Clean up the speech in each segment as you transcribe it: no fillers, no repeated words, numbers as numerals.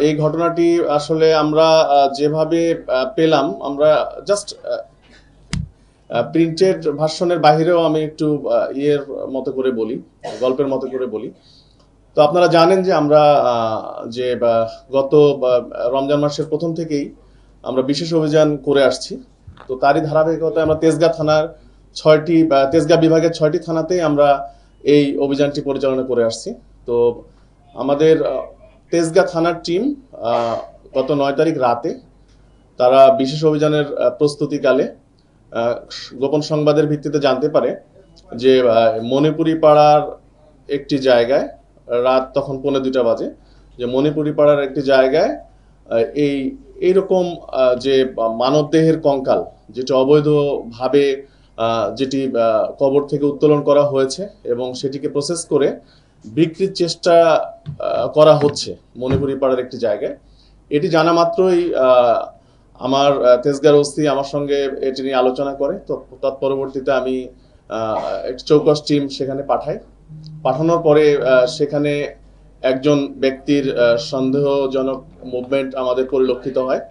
এই ঘটনাটি আসলে আমরা যেভাবে পেলাম, আমরা জাস্ট প্রিন্টেড ভার্সনের বাহিরেও আমি একটু ইয়ের মতো করে বলি, গল্পের মতো করে বলি। তো আপনারা জানেন যে আমরা যে গত রমজান মাসের প্রথম থেকেই আমরা বিশেষ অভিযান করে আসছি। তো তারই ধারাবাহিকতায় আমরা তেজগাঁ থানার তেজগাঁ বিভাগের 6টি থানাতেই আমরা এই অভিযানটি পরিচালনা করে আসছি। তো আমাদের তেজগাঁ থানার টিম গত 9 তারিখ রাতে তারা বিশেষ অভিযানের প্রস্তুতিকালে গোপন সংবাদের ভিত্তিতে জানতে পারে যে মণিপুরি পাড়ার একটি জায়গায়, রাত তখন 1:45 বাজে, যে মণিপুরি পাড়ার একটি জায়গায় এইরকম যে মানবদেহের কঙ্কাল, যেটি অবৈধভাবে যেটি কবর থেকে উত্তোলন করা হয়েছে এবং সেটিকে প্রসেস করে বিক্রির চেষ্টা করা হচ্ছে মণিপুরি পাড়ার একটি জায়গায়। এটি জানা মাত্রই আমার তেজগাঁর ওসি আমার সঙ্গে এটি নিয়ে আলোচনা করে। তো তৎপরবর্তীতে আমি একটি চৌকস টিম সেখানে পাঠানোর পরে সেখানে একজন ব্যক্তির সন্দেহজনক মুভমেন্ট আমাদের পরিলক্ষিত হয়।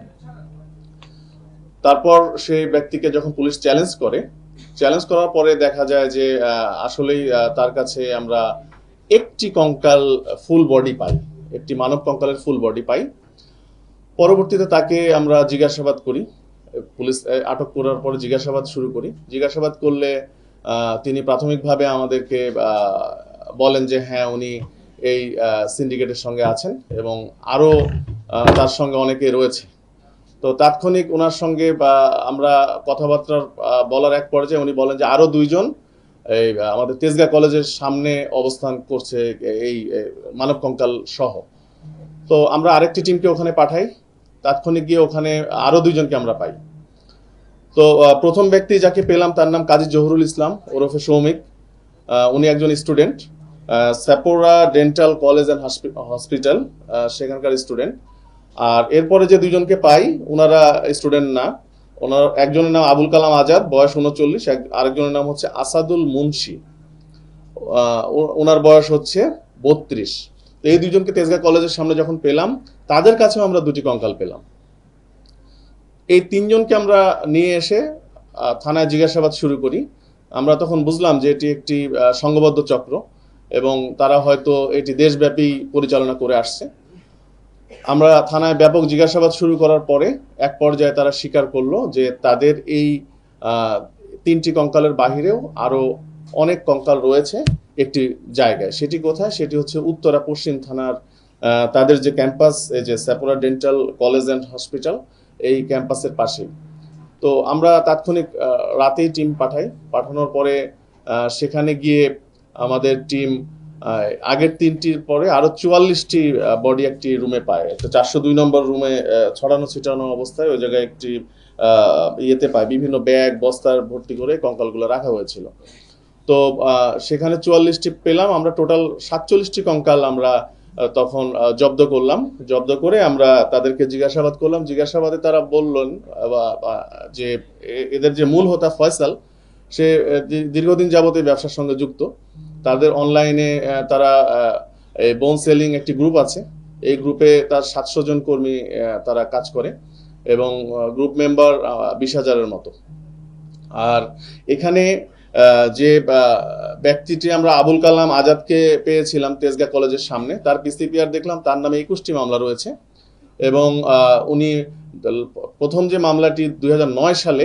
তারপর সেই ব্যক্তিকে যখন পুলিশ চ্যালেঞ্জ করার পরে দেখা যায় যে আসলেই তার কাছে আমরা একটি কঙ্কাল ফুল বডি পাই, একটি মানব কঙ্কালের ফুল বডি পাই। পরবর্তীতে তাকে আমরা জিজ্ঞাসাবাদ করি, পুলিশ আটক করার পরে জিজ্ঞাসাবাদ শুরু করি। জিজ্ঞাসাবাদ করলে তিনি প্রাথমিকভাবে আমাদেরকে বলেন যে হ্যাঁ, উনি এই সিন্ডিকেটের সঙ্গে আছেন এবং আরও তার সঙ্গে অনেকে রয়েছে। তো তাৎক্ষণিক ওনার সঙ্গে আমরা কথাবার্তা বলার এক পর্যায়ে উনি বলেন যে আরও 2জন এই আমাদের তেজগাঁ কলেজের সামনে অবস্থান করছে এই মানব কঙ্কাল সহ। তো আমরা আরেকটি টিমকে ওখানে পাঠাই, তাৎক্ষণিক গিয়ে ওখানে আরও 2জনকে আমরা পাই। তো প্রথম ব্যক্তি যাকে পেলাম তার নাম কাজী জহুরুল ইসলাম ওরফে সৌমিক। উনি একজন student, Sapporo Dental College and Hospital সেখানকার স্টুডেন্ট। আর এরপরে যে 2জনকে পাই ওনারা স্টুডেন্ট না, ওনার একজনের নাম আবুল কালাম আজাদ, বয়স 39, আরেকজনের নাম হচ্ছে আসাদুল মুন্সি, ওনার বয়স হচ্ছে 32। তো এই 2জনকে তেজগাঁ কলেজের সামনে যখন পেলাম, তাদের কাছেও আমরা 2টি কঙ্কাল পেলাম। এই 3জনকে আমরা নিয়ে এসে থানায় জিজ্ঞাসাবাদ শুরু করি। আমরা তখন বুঝলাম যে এটি একটি সংঘবদ্ধ চক্র এবং তারা হয়তো এটি দেশব্যাপী পরিচালনা করে আসছে। আমরা থানায় ব্যাপক জিজ্ঞাসাবাদ শুরু করার পরে এক পর্যায়ে তারা স্বীকার করলো যে তাদের এই 3টি কঙ্কালের বাহিরেও আরো অনেক কঙ্কাল রয়েছে একটি জায়গায়। সেটি কোথায়? সেটি হচ্ছে উত্তরা পশ্চিম থানার তাদের যে ক্যাম্পাস, এই যে স্যাপোরা ডেন্টাল কলেজ অ্যান্ড হসপিটাল, এই ক্যাম্পাসের পাশেই। তো আমরা তাৎক্ষণিক রাতেই টিম পাঠানোর পরে সেখানে গিয়ে আমাদের টিম আগের 3টির পরে আরো 44টি বডি একটি রুমে পায়। তো 402 নম্বর রুমে ছড়ানো ছিটানো অবস্থায় ওই জায়গায় একটি ইয়েতে পায়, বিভিন্ন ব্যাগ বস্তার ভর্তি করে কঙ্কালগুলো রাখা হয়েছিল। তো সেখানে 44টি পেলাম আমরা, টোটাল 47টি কঙ্কাল আমরা তখন জব্দ করে আমরা তাদেরকে জিজ্ঞাসাবাদ করলাম। জিজ্ঞাসাবাদে তারা বললেন যে এদের যে মূল হোতা ফয়সাল, সে দীর্ঘদিন যাবত এই ব্যবসার সঙ্গে যুক্ত। তাদের অনলাইনে তারা বোন সেলিং একটি গ্রুপ আছে, এই গ্রুপে তার 700 জন কর্মী তারা কাজ করে এবং গ্রুপ মেম্বার 20,000-এর মতো। আর এখানে যে ব্যক্তিটি আমরা আবুল কালাম আজাদকে পেয়েছিলাম তেজগাঁ কলেজের সামনে, তার পিসিপিআর দেখলাম, তার নামে 21টি মামলা রয়েছে এবং উনি প্রথম যে মামলাটি 2009 সালে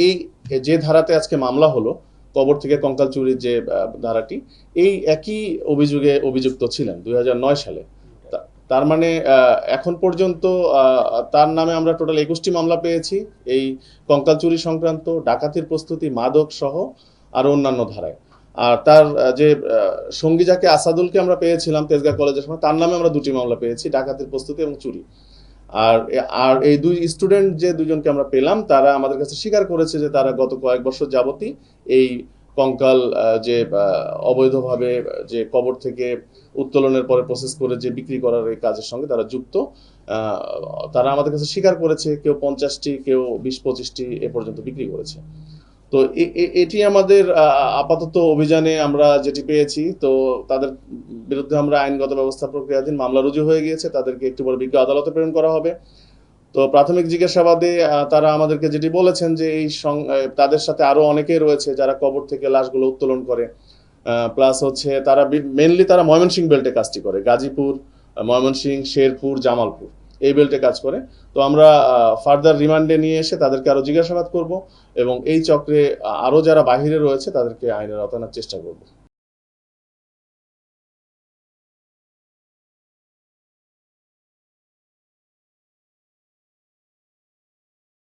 এই যে ধারাতে আজকে মামলা হলো, কবর থেকে কঙ্কাল চুরির যে ধারাটি, এই একই অভিযোগে অভিযুক্ত ছিলেন 2009 সালে। তার মানে এখন পর্যন্ত তার নামে আমরা টোটাল 21টি মামলা পেয়েছি, এই কঙ্কাল চুরি সংক্রান্ত, ডাকাতির প্রস্তুতি, মাদক সহ আর অন্যান্য ধারায়। আর তার যে সঙ্গী যাকে আসাদুলকে আমরা পেয়েছিলাম তেজগাঁ কলেজের সময়, তার নামে আমরা 2টি মামলা পেয়েছি, ডাকাতির প্রস্তুতি এবং চুরি। আর এই 2 স্টুডেন্ট যে 2জনকে আমরা পেলাম, তারা আমাদের কাছে স্বীকার করেছে যে তারা গত কয়েক বছর যাবতই এই কঙ্কাল যে অবৈধভাবে যে কবর থেকে উত্তোলনের পরে প্রসেস করে যে বিক্রি করার এই কাজের সঙ্গে তারা যুক্ত। তারা আমাদের কাছে স্বীকার করেছে, কেউ 50টি, কেউ 20-25টি এ পর্যন্ত বিক্রি করেছে। তো এটি আমাদের আপাতত অভিযানে আমরা যেটি পেয়েছি। তো তাদের বিরুদ্ধে আমরা আইনগত ব্যবস্থা প্রক্রিয়াধীন, মামলা রুজু হয়ে গিয়েছে, তাদেরকে একটু পরে বিজ্ঞ আদালতে প্রেরণ করা হবে। তো প্রাথমিক জিজ্ঞাসাবাদে তারা আমাদেরকে যেটি বলেছেন যে তাদের সাথে আরো অনেকেই রয়েছে যারা কবর থেকে লাশগুলো উত্তোলন করে, প্লাস হচ্ছে তারা মেনলি তারা ময়মনসিংহ বেল্টে কাজটি করে, গাজীপুর, ময়মনসিংহ, শেরপুর, জামালপুর এই বেল্টে কাজ করে। তো আমরা ফার্দার রিমান্ডে নিয়ে এসে তাদেরকে আরো জিজ্ঞাসাবাদ করব এবং এই চক্রে আরো যারা বাহিরে রয়েছে তাদেরকে আইনের আওতায় আনার চেষ্টা করব।